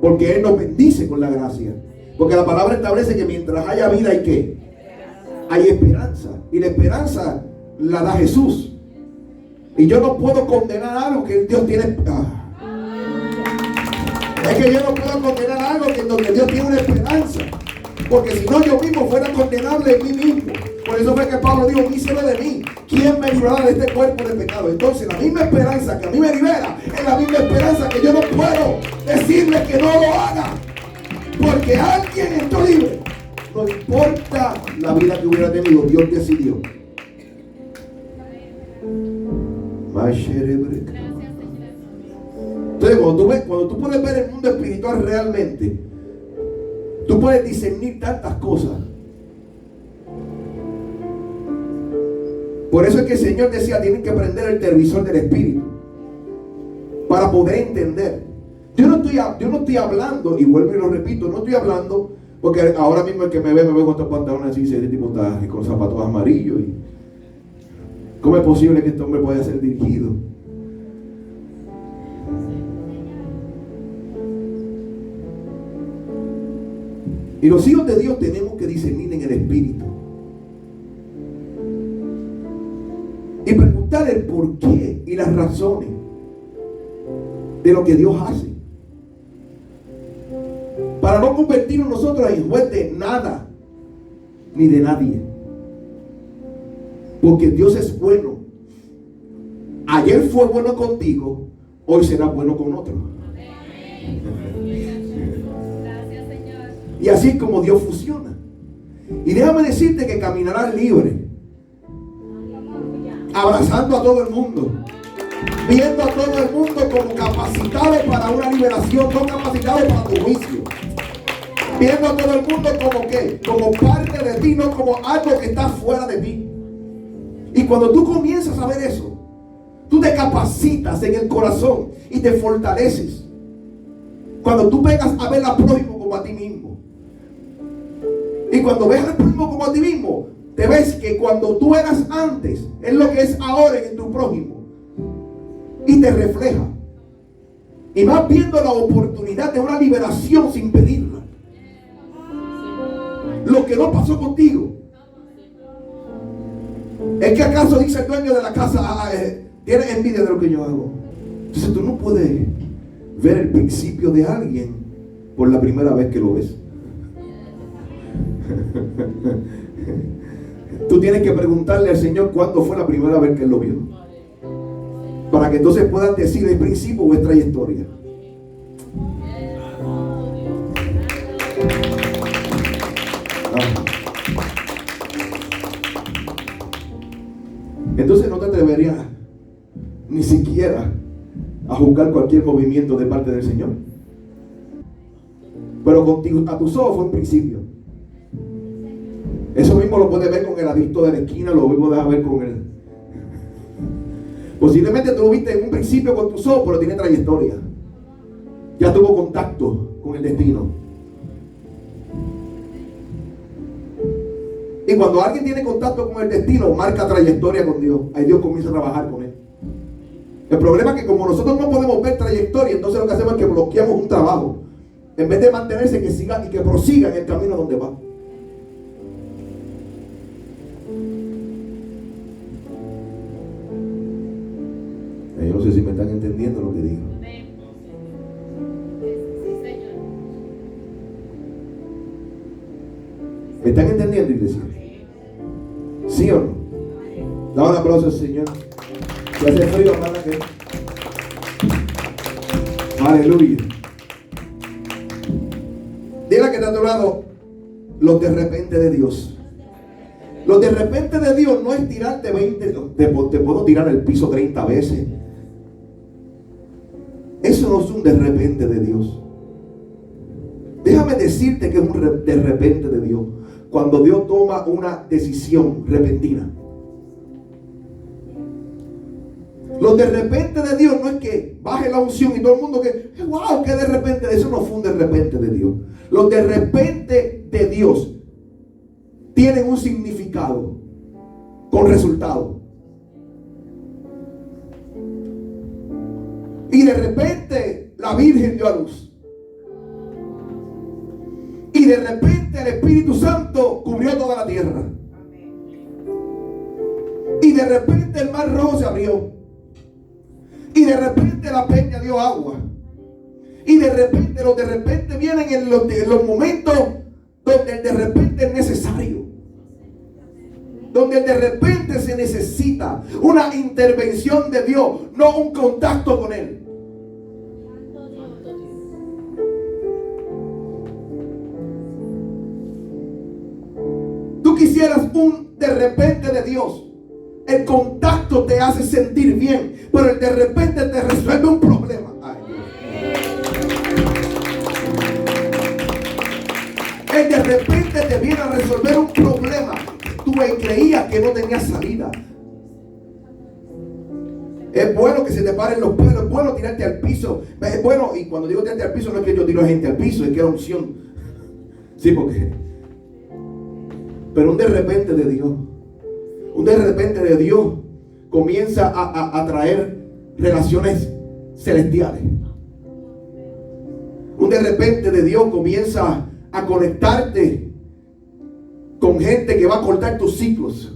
Porque Él nos bendice con la gracia. Porque la palabra establece que mientras haya vida hay ¿qué? Hay esperanza. Y la esperanza la da Jesús. Y yo no puedo condenar algo que Dios tiene. Es que yo no puedo condenar algo que donde Dios tiene una esperanza. Porque si no, yo mismo fuera condenable en mí mismo. Por eso fue que Pablo dijo: mísero de mí, ¿quién me librará de este cuerpo de pecado? Entonces la misma esperanza que a mí me libera es la misma esperanza que yo no puedo decirle que no lo haga, porque alguien está libre. No importa la vida que hubiera tenido, Dios decidió. Entonces cuando tú puedes ver el mundo espiritual realmente, tú puedes discernir tantas cosas. Por eso es que el Señor decía: tienen que prender el televisor del Espíritu para poder entender. Yo no estoy hablando, y vuelvo y lo repito, no estoy hablando, porque ahora mismo el que me ve con estos pantalones así, ese tipo está con zapatos amarillos. Y ¿cómo es posible que este hombre pueda ser dirigido? Y los hijos de Dios tenemos que discernir en el Espíritu y preguntar el porqué y las razones de lo que Dios hace, para no convertirnos nosotros en juez de nada ni de nadie. Porque Dios es bueno. Ayer fue bueno contigo, hoy será bueno con otro. Y así es como Dios funciona. Y déjame decirte que caminarás libre, abrazando a todo el mundo, viendo a todo el mundo como capacitados para una liberación, no capacitados para tu juicio. Viendo a todo el mundo como ¿qué? Como parte de ti, no como algo que está fuera de ti. Y cuando tú comienzas a ver eso, tú te capacitas en el corazón y te fortaleces. Cuando tú pegas a ver al prójimo como a ti mismo. Y cuando ves al prójimo como a ti mismo, te ves que cuando tú eras antes es lo que es ahora en tu prójimo. Y te refleja. Y vas viendo la oportunidad de una liberación sin pedirla. Lo que no pasó contigo. ¿Es que acaso dice el dueño de la casa: tienes envidia de lo que yo hago? Entonces tú no puedes ver el principio de alguien por la primera vez que lo ves. Tú tienes que preguntarle al Señor cuándo fue la primera vez que Él lo vio, para que entonces puedas decir el principio o es trayectoria. Entonces no te atreverías ni siquiera a juzgar cualquier movimiento de parte del Señor. Pero contigo, a tus ojos fue un principio. Eso mismo lo puedes ver con el adicto de la esquina, lo mismo dejas ver con él. Posiblemente tú lo viste en un principio con tus ojos, pero tiene trayectoria. Ya tuvo contacto con el destino. Y cuando alguien tiene contacto con el destino, marca trayectoria con Dios. Ahí Dios comienza a trabajar con él. El problema es que como nosotros no podemos ver trayectoria, entonces lo que hacemos es que bloqueamos un trabajo, en vez de mantenerse, que siga y que prosiga en el camino donde va. Yo no sé si me están entendiendo lo que digo. ¿Me están entendiendo, iglesia? ¿Sí o no? Da un aplauso al Señor. Si hace frío, hermana, que... Aleluya. Dile que está a tu lado: los de repente de Dios. Los de repente de Dios no es tirarte 20, te puedo tirar el piso 30 veces. Eso no es un de repente de Dios. Déjame decirte que es un de repente de Dios. Cuando Dios toma una decisión repentina. Los de repente de Dios no es que baje la unción y todo el mundo que wow, que de repente. Eso no fue un de repente de Dios. Los de repente de Dios tienen un significado con resultado. Y de repente la Virgen dio a luz. Y de repente el Espíritu Santo cubrió toda la tierra. Y de repente el mar rojo se abrió. Y de repente la peña dio agua. Y de repente vienen en los momentos donde el de repente es necesario. Donde el de repente se necesita una intervención de Dios, no un contacto con Él. Tú quisieras un de repente de Dios. El contacto te hace sentir bien, pero el de repente te resuelve un problema. Ay, el de repente te viene a resolver un problema que tú creías que no tenía salida. Es bueno que se te paren los pelos, es bueno tirarte al piso. Es bueno, y cuando digo tirarte al piso, no es que yo tiro a gente al piso, es que era unción. Sí, porque. Pero un de repente de Dios. Un de repente de Dios comienza a traer relaciones celestiales. Un de repente de Dios comienza a conectarte con gente que va a cortar tus ciclos.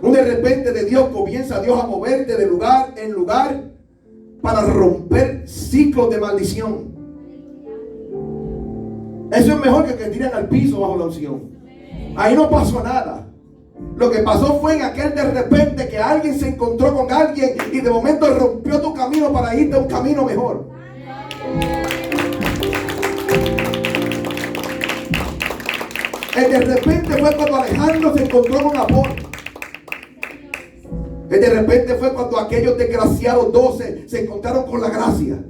Un de repente de Dios comienza Dios a moverte de lugar en lugar para romper ciclos de maldición. Eso es mejor que tiren al piso bajo la unción. Ahí no pasó nada. Lo que pasó fue en aquel de repente que alguien se encontró con alguien y de momento rompió tu camino para irte a un camino mejor. El de repente fue cuando Alejandro se encontró con Apolo. El de repente fue cuando aquellos desgraciados 12 se encontraron con la gracia.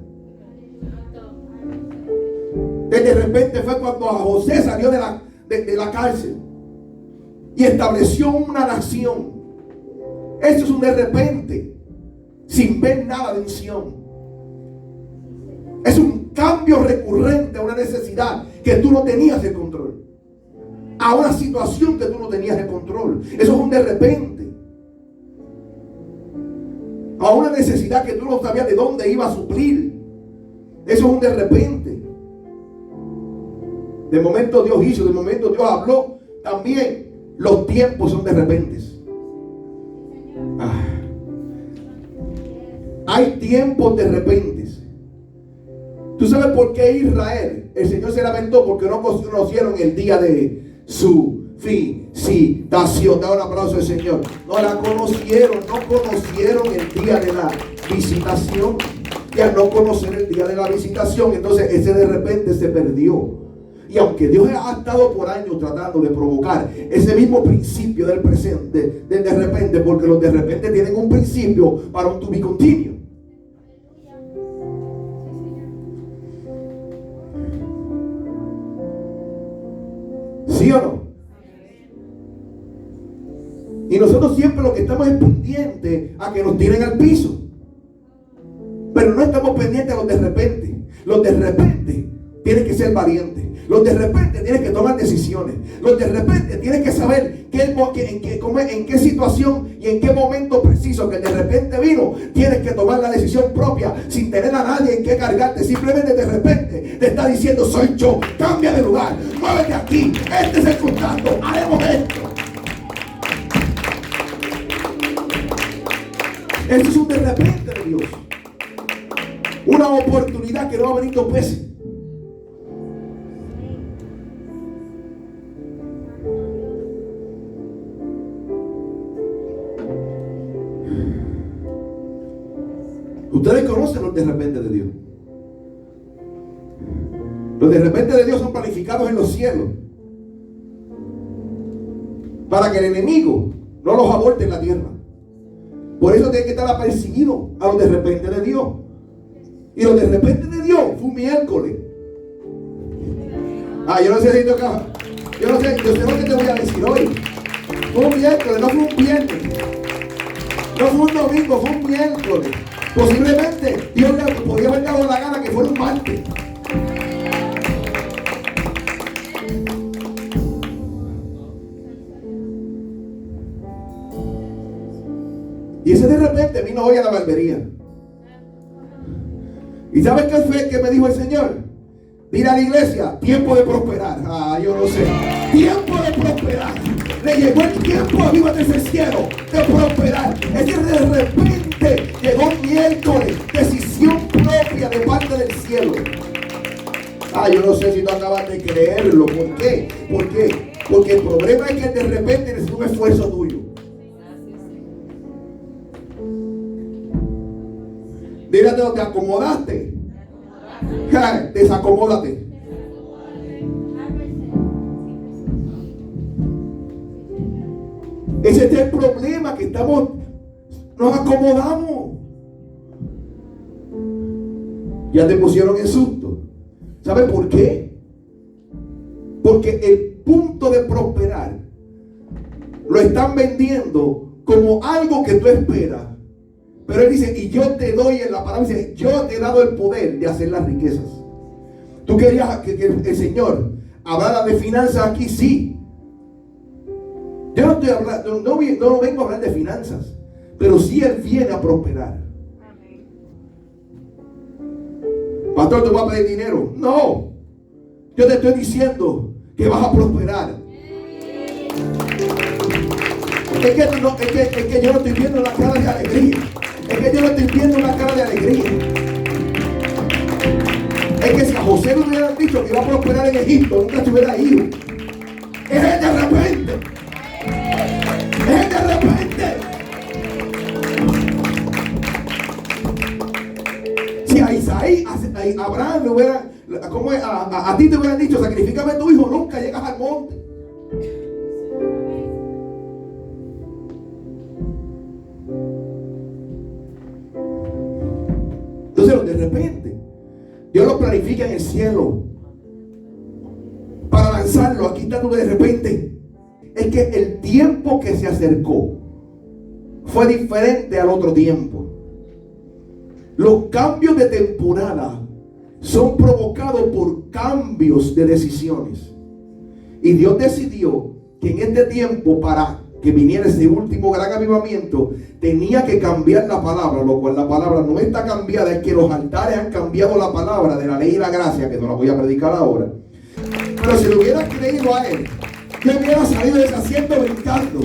El de repente fue cuando a José salió de la cárcel y estableció una nación. Eso es un de repente, sin ver nada de unción. Es un cambio recurrente a una necesidad que tú no tenías el control, a una situación que tú no tenías el control. Eso es un de repente, a una necesidad que tú no sabías de dónde iba a suplir. Eso es un de repente. De momento Dios hizo, de momento Dios habló. También los tiempos son de repente. Hay tiempos de repente. ¿Tú sabes por qué Israel? El Señor se lamentó porque no conocieron el día de su visitación. Da un aplauso al Señor. No la conocieron, no conocieron el día de la visitación. Y al no conocer el día de la visitación, entonces ese de repente se perdió. Y aunque Dios ha estado por años tratando de provocar ese mismo principio del presente, del de repente, porque los de repente tienen un principio para un to be continuo. ¿Sí o no? Y nosotros siempre lo que estamos es pendientes a que nos tiren al piso. Pero no estamos pendientes a los de repente. Los de repente tienen que ser valientes. Los de repente tienes que tomar decisiones. Los de repente tienes que saber en qué situación y en qué momento preciso que de repente vino. Tienes que tomar la decisión propia sin tener a nadie en que cargarte. Simplemente de repente te está diciendo: soy yo, cambia de lugar, muévete aquí, este es el contacto, haremos esto. Eso es un de repente de Dios. Una oportunidad que no va a venir dos veces. Ustedes conocen los de repente de Dios. Los de repente de Dios son planificados en los cielos para que el enemigo no los aborte en la tierra. Por eso tiene que estar apercibido a los de repente de Dios. Y los de repente de Dios fue un miércoles. Yo no sé si toca. Yo sé lo que te voy a decir hoy. Fue un miércoles, no fue un viernes. No fue un domingo, fue un miércoles. Posiblemente Dios le podría haber dado la gana que fuera un martes. Y ese de repente vino hoy a la barbería. ¿Y sabes qué fue que me dijo el Señor? Dile a la iglesia, tiempo de prosperar. Yo no sé. Tiempo de prosperar. Le llegó el tiempo arriba de ese cielo de prosperar. Es que de repente llegó miércoles, decisión propia de parte del cielo. Yo no sé si tú acabas de creerlo. ¿Por qué? Porque el problema es que de repente necesita un esfuerzo tuyo. Dile, te acomodaste. Desacomódate. Ese es el problema, que nos acomodamos. Ya te pusieron en susto. ¿Sabes por qué? Porque el punto de prosperar lo están vendiendo como algo que tú esperas. Pero él dice, y yo te doy, en la palabra dice, yo te he dado el poder de hacer las riquezas. ¿Tú querías que el Señor hablara de finanzas aquí? Sí. Yo no estoy hablando, no vengo a hablar de finanzas, pero sí Él viene a prosperar. Pastor, ¿te voy a pedir dinero? No. Yo te estoy diciendo que vas a prosperar. Es que yo no estoy viendo una cara de alegría. Es que yo no estoy viendo una cara de alegría. Es que si a José le hubieran dicho que iba a prosperar en Egipto, nunca se hubiera ido. Es el de repente. Es el de repente. Si a Isaí, a Abraham le hubieran, como a ti te hubieran dicho, sacrifícame a tu hijo, nunca llegas al monte. Entonces, de repente, Dios lo planifica en el cielo para lanzarlo. Aquí está tú de repente. Es que el tiempo que se acercó fue diferente al otro tiempo. Los cambios de temporada son provocados por cambios de decisiones. Y Dios decidió que en este tiempo, para que viniera ese último gran avivamiento, tenía que cambiar la palabra, lo cual la palabra no está cambiada, es que los altares han cambiado la palabra de la ley y la gracia, que no la voy a predicar ahora. Pero si lo hubiera creído a Él, yo hubiera salido de ese asiento brincando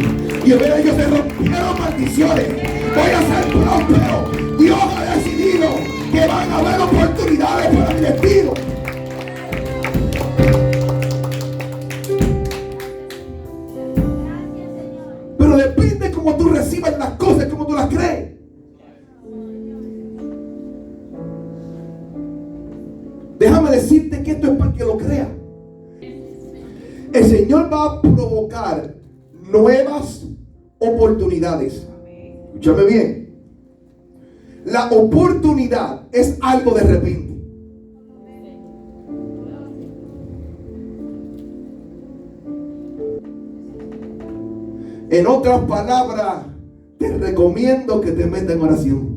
y hubiera dicho, se rompieron maldiciones, voy a ser próspero. Dios ha decidido que van a haber oportunidades para mi destino. Pero depende cómo tú recibas las cosas, cómo tú las crees. Déjame decirte que esto es para que lo creas. El Señor va a provocar nuevas oportunidades. Escúchame bien. La oportunidad es algo de repente. En otras palabras, te recomiendo que te metas en oración.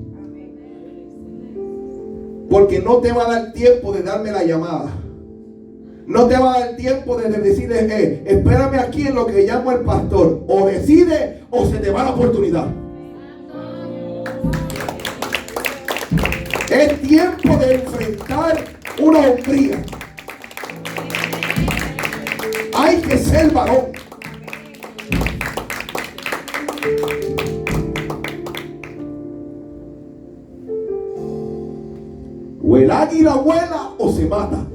Porque no te va a dar tiempo de darme la llamada. No te va a dar tiempo de decirle, espérame aquí en lo que llamo al pastor. O decide o se te va la oportunidad. Es tiempo de enfrentar una hombría. Hay que ser varón. O el águila vuela o se mata.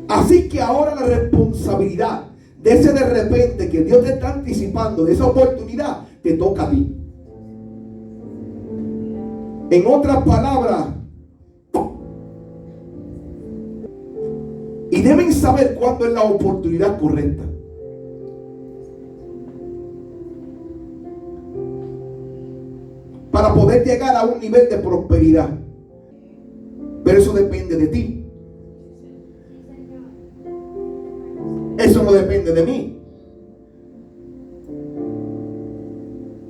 Así que ahora la responsabilidad de ese de repente que Dios te está anticipando, de esa oportunidad, te toca a ti. En otras palabras, y deben saber cuándo es la oportunidad correcta. Para poder llegar a un nivel de prosperidad. Pero eso depende de ti. Eso no depende de mí.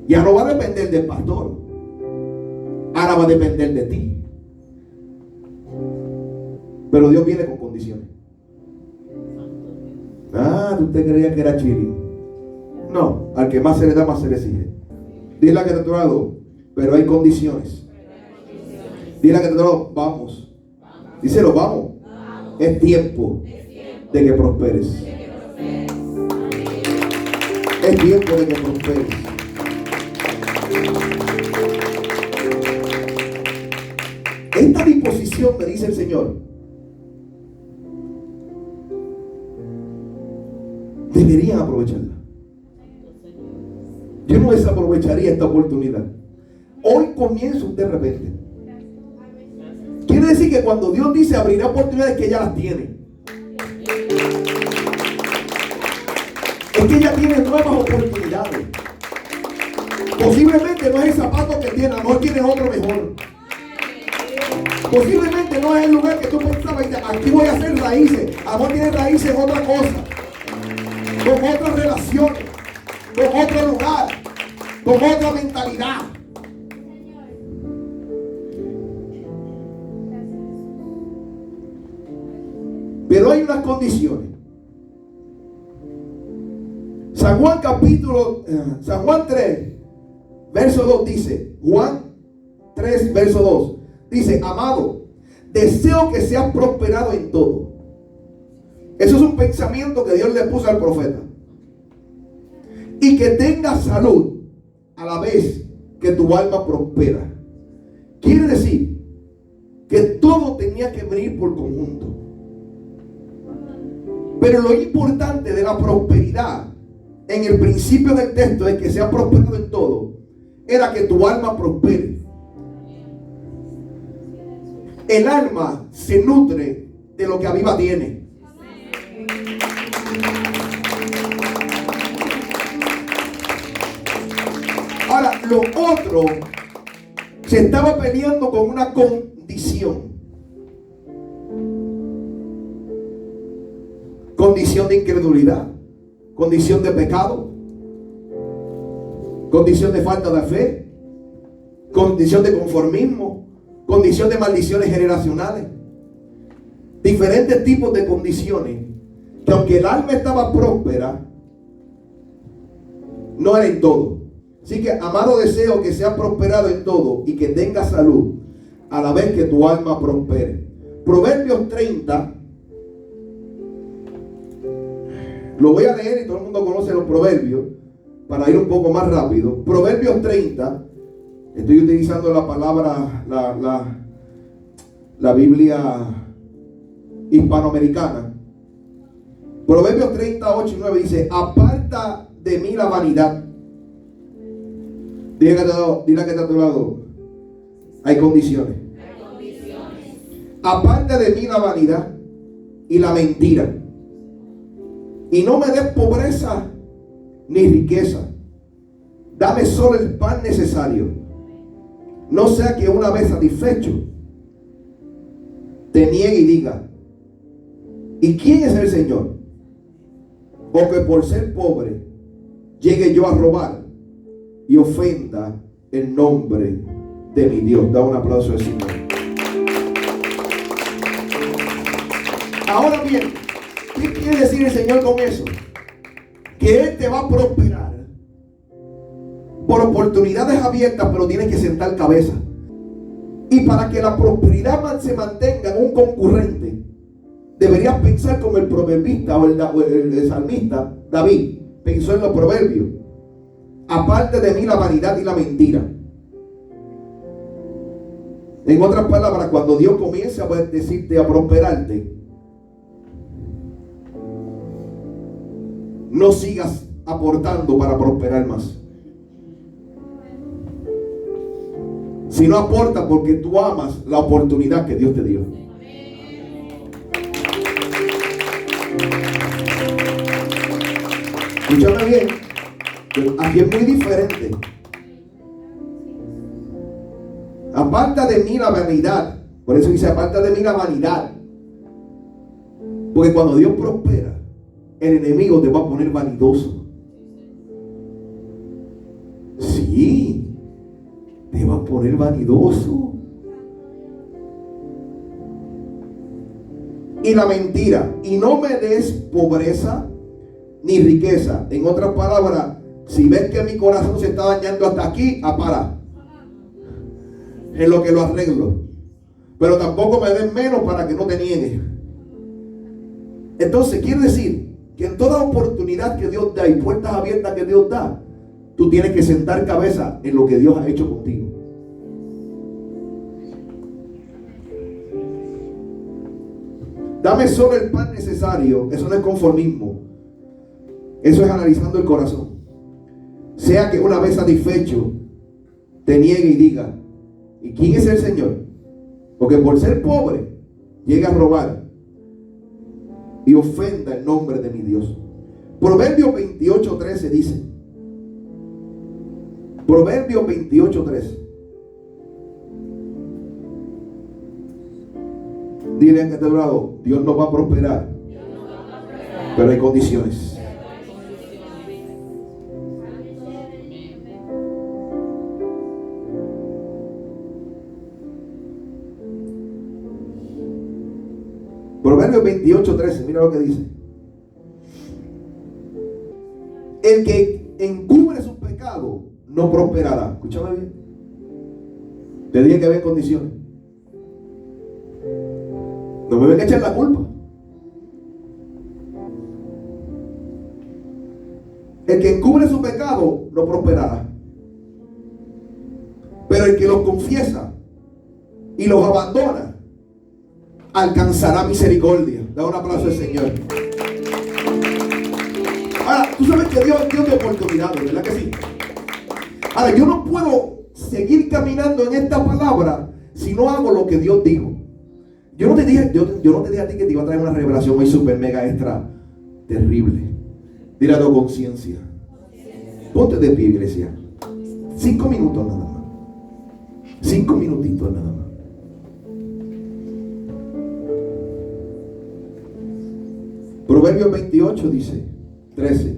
Ya no va a depender del pastor. Ahora va a depender de ti. Pero Dios viene con condiciones. ¿Usted creía que era chilling? No, al que más se le da, más se le exige. Dile a que te ha lado, pero hay condiciones. Dile a que te ha lado, vamos Díselo, vamos. Es tiempo de que prosperes. Es tiempo de que prosperes. Esta disposición, me dice el Señor, deberían aprovecharla. Yo no desaprovecharía esta oportunidad. Hoy comienzo de repente. Quiere decir que cuando Dios dice abrirá oportunidades, que ella las tiene. Es que ella tiene nuevas oportunidades. Posiblemente no es el zapato que tiene, a lo mejor tiene otro mejor. Posiblemente no es el lugar que tú pensabas, aquí voy a hacer raíces. A lo mejor tiene raíces en otra cosa, con otras relaciones, con otro lugar, con otra mentalidad. Pero hay unas condiciones. San Juan 3, verso 2 dice, Juan 3, verso 2, dice, amado, deseo que seas prosperado en todo. Eso es un pensamiento que Dios le puso al profeta. Y que tengas salud a la vez que tu alma prospera. Quiere decir que todo tenía que venir por conjunto. Pero lo importante de la prosperidad en el principio del texto es que sea prosperado en todo. Era que tu alma prospere. El alma se nutre de lo que arriba tiene. Ahora, lo otro se estaba peleando con una condición. Condición de incredulidad, condición de pecado, condición de falta de fe, condición de conformismo, condición de maldiciones generacionales. Diferentes tipos de condiciones que aunque el alma estaba próspera, no era en todo. Así que, amado, deseo que seas prosperado en todo y que tengas salud a la vez que tu alma prospere. Proverbios 30. Lo voy a leer y todo el mundo conoce los proverbios para ir un poco más rápido. Proverbios 30. Estoy utilizando la palabra, la Biblia hispanoamericana. Proverbios 30, 8 y 9 dice, aparta de mí la vanidad. Dile que está a tu lado. Hay condiciones. Aparta de mí la vanidad y la mentira. Y no me des pobreza ni riqueza. Dame solo el pan necesario. No sea que una vez satisfecho te niegue y diga, ¿y quién es el Señor? O que por ser pobre llegue yo a robar y ofenda el nombre de mi Dios. Da un aplauso al Señor. Ahora bien, ¿qué quiere decir el Señor con eso? Que Él te va a prosperar por oportunidades abiertas, pero tienes que sentar cabeza. Y para que la prosperidad se mantenga en un concurrente, deberías pensar como el proverbista o el salmista David pensó en los proverbios. Aparte de mí la vanidad y la mentira. En otras palabras, cuando Dios comienza a decirte a prosperarte, no sigas aportando para prosperar más. Si no aporta porque tú amas la oportunidad que Dios te dio. Escúchame bien. Aquí es muy diferente. Aparta de mí la vanidad. Por eso dice, aparta de mí la vanidad. Porque cuando Dios prospera, el enemigo te va a poner vanidoso. Sí, te va a poner vanidoso. Y la mentira. Y no me des pobreza ni riqueza. En otras palabras, si ves que mi corazón se está dañando hasta aquí, para en lo que lo arreglo. pero tampoco me den menos para que no te niegue. Entonces quiere decir que en toda oportunidad que Dios da y puertas abiertas que Dios da, tú tienes que sentar cabeza en lo que Dios ha hecho contigo. Dame solo el pan necesario. Eso no es conformismo. Eso es analizando el corazón. Sea que una vez satisfecho te niegue y diga: ¿y quién es el Señor? Porque por ser pobre llega a robar y ofenda el nombre de mi Dios. Proverbios 28:13 dice. Proverbios 28:13. Dile a este lado: Dios nos va a prosperar, pero hay condiciones. Proverbios 28:13, mira lo que dice. El que encubre sus pecados no prosperará. Escúchame bien. Te dije que había condiciones. No me ven a echar la culpa. El que encubre su pecado no prosperará, pero el que los confiesa y los abandona alcanzará misericordia. Da un aplauso al Señor. Ahora, tú sabes que Dios es Dios de oportunidades, ¿verdad que sí? Ahora, yo no puedo seguir caminando en esta palabra si no hago lo que Dios dijo. Yo no te dije a ti que te iba a traer una revelación muy super mega extra terrible. Dile a tu conciencia. Ponte de pie, iglesia. 5 minutos nada más. 5 minutitos nada más. Proverbios 28 dice, 13.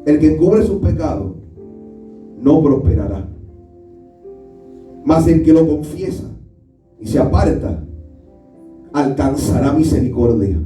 El que encubre sus pecados no prosperará, mas el que lo confiesa y se aparta alcanzará misericordia.